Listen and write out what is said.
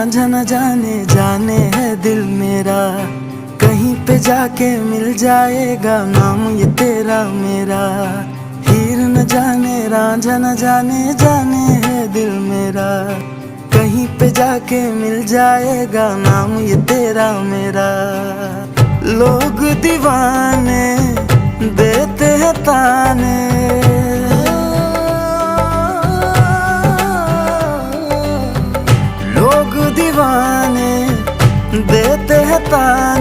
रांझा न जाने जाने है दिल मेरा, कहीं पे जाके मिल जाएगा नाम ये तेरा मेरा। हीर न जाने रांझा न जाने जाने है दिल मेरा, कहीं पे जाके मिल जाएगा नाम ये तेरा मेरा। लोग दीवाने देते हैं ताने, लोग दीवाने देते हैं ताने,